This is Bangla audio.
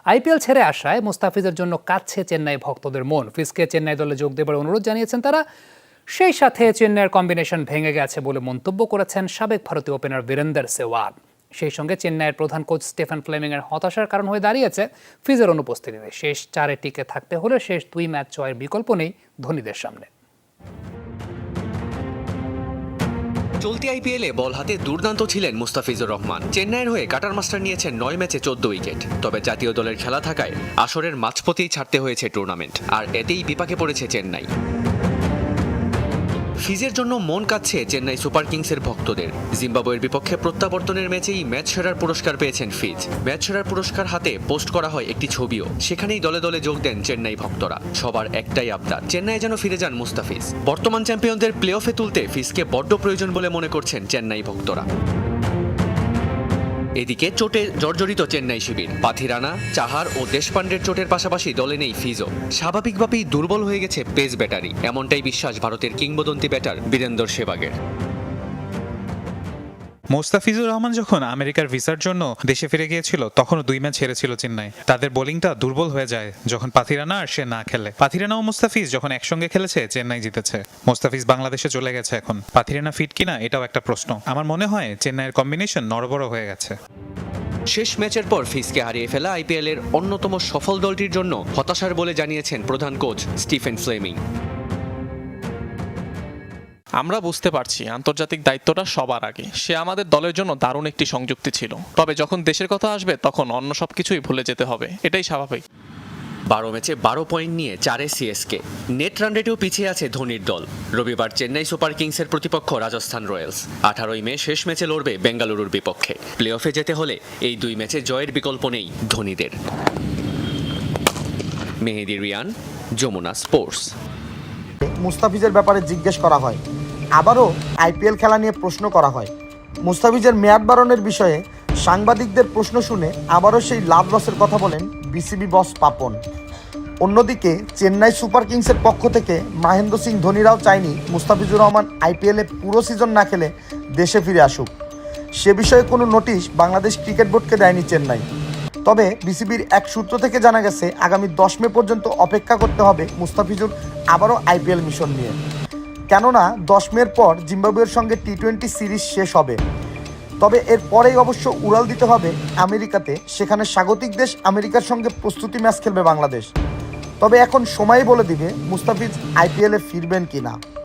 আইপিএল ছেড়ে আসায় মুস্তাফিজের জন্য কাঁদছে চেন্নাই ভক্তদের মন। ফিজকে চেন্নাই দলে যোগ দেবার অনুরোধ জানিয়েছেন তারা। সেই সাথে চেন্নাইয়ের কম্বিনেশন ভেঙে গেছে বলে মন্তব্য করেছেন সাবেক ভারতীয় ওপেনার বীরেন্দর সেহওয়াগ। সেই সঙ্গে চেন্নাইয়ের প্রধান কোচ স্টিফেন ফ্লেমিংয়ের হতাশার কারণ হয়ে দাঁড়িয়েছে ফিজের অনুপস্থিতিতে। শেষ চারে টিকে থাকতে হলে শেষ 2 ম্যাচ জয়ের বিকল্প নেই ধোনিদের সামনে। চলতি আইপিএলে বল হাতে দুর্দান্ত ছিলেন মুস্তাফিজুর রহমান। চেন্নাইয়ের হয়ে কাটার মাস্টার নিয়েছেন 9 ম্যাচে 14 উইকেট। তবে জাতীয় দলের খেলা থাকায় আসরের মাঝপথেই ছাড়তে হয়েছে টুর্নামেন্ট, আর এতেই বিপাকে পড়েছে চেন্নাই। ফিজের জন্য মন কাঁদছে চেন্নাই সুপার কিংসের ভক্তদের। জিম্বাবুয়ের বিপক্ষে প্রত্যাবর্তনের ম্যাচেই ম্যাচ সেরার পুরস্কার পেয়েছেন ফিজ। ম্যাচ সেরার পুরস্কার হাতে পোস্ট করা হয় একটি ছবিও। সেখানেই দলে দলে যোগ দেন চেন্নাই ভক্তরা। সবার একটাই আবদার, চেন্নাই যেন ফিরে যান মুস্তাফিজ। বর্তমান চ্যাম্পিয়নদের প্লে অফে তুলতে ফিজকে বড্ড প্রয়োজন বলে মনে করছেন চেন্নাই ভক্তরা। এদিকে চোটে জর্জরিত চেন্নাই শিবির। পাথিরানা, চাহার ও দেশপান্ডের চোটের পাশাপাশি দলে নেই ফিজও। স্বাভাবিকভাবেই দুর্বল হয়ে গেছে পেস ব্যাটারি, এমনটাই বিশ্বাস ভারতের কিংবদন্তি ব্যাটার বীরেন্দর সেহওয়াগের। মোস্তাফিজুর রহমান যখন আমেরিকার ভিসার জন্য দেশে ফিরে গিয়েছিল তখনও 2 ম্যাচ হেরেছিল চেন্নাই। তাদের বোলিংটা দুর্বল হয়ে যায় যখন পাথিরানা আর সে না খেলে। পাথিরানা ও মুস্তাফিজ যখন একসঙ্গে খেলেছে চেন্নাই জিতেছে। মুস্তাফিজ বাংলাদেশে চলে গেছে এখন। পাথিরানা ফিট কিনা এটাও একটা প্রশ্ন। আমার মনে হয় চেন্নাইয়ের কম্বিনেশন নড়বড় হয়ে গেছে। শেষ ম্যাচের পর ফিজকে হারিয়ে ফেলা আইপিএলের অন্যতম সফল দলটির জন্য হতাশার বলে জানিয়েছেন প্রধান কোচ স্টিফেন ফ্লেমিং। আমরা বুঝতে পারছি আন্তর্জাতিক দায়িত্বটা সবার আগে। সে আমাদের দলের জন্য দারুণ একটি সংযুক্তি ছিল। তবে যখন দেশের কথা আসবে তখন অন্য সবকিছুই ভুলে যেতে হবে, এটাই স্বাভাবিক। 12 ম্যাচে 12 পয়েন্ট নিয়ে 4-এ সিএসকে। নেট রান রেটেও পিছিয়ে আছে ধোনির দল। রবিবার চেন্নাই সুপার কিংসের প্রতিপক্ষ রাজস্থান রয়্যালস। 18ই মে শেষ ম্যাচে লড়বে বেঙ্গালুরুর বিপক্ষে। প্লে অফে যেতে হলে এই 2 ম্যাচে জয়ের বিকল্প নেই ধোনিদের। মেহেদী রিয়ান, যমুনা স্পোর্টস। মুস্তাফিজের ব্যাপারে জিজ্ঞেস করা হয়, আবারও আইপিএল খেলা নিয়ে প্রশ্ন করা হয়। মুস্তাফিজের মেয়াদ বাড়ানোর বিষয়ে সাংবাদিকদের প্রশ্ন শুনে আবারও সেই লাভ লসের কথা বলেন বিসিবি বস পাপন। অন্যদিকে চেন্নাই সুপার কিংসের পক্ষ থেকে মহেন্দ্র সিং ধোনিরাও চায়নি মুস্তাফিজুর রহমান আইপিএলে পুরো সিজন না খেলে দেশে ফিরে আসুক। সে বিষয়ে কোনো নোটিশ বাংলাদেশ ক্রিকেট বোর্ডকে দেয়নি চেন্নাই। তবে বিসিবির এক সূত্র থেকে জানা গেছে আগামী 10 মে পর্যন্ত অপেক্ষা করতে হবে মুস্তাফিজুর আবারও আইপিএল মিশন নিয়ে। কেননা 10 মের পর জিম্বাবুয়ের সঙ্গে টি-20 সিরিজ শেষ হবে। তবে এর পরেই অবশ্য উড়াল দিতে হবে আমেরিকাতে। সেখানে স্বাগতিক দেশ আমেরিকার সঙ্গে প্রস্তুতি ম্যাচ খেলবে বাংলাদেশ। তবে এখন সময় বলে দিবে মুস্তাফিজ আইপিএলে ফিরবেন কিনা।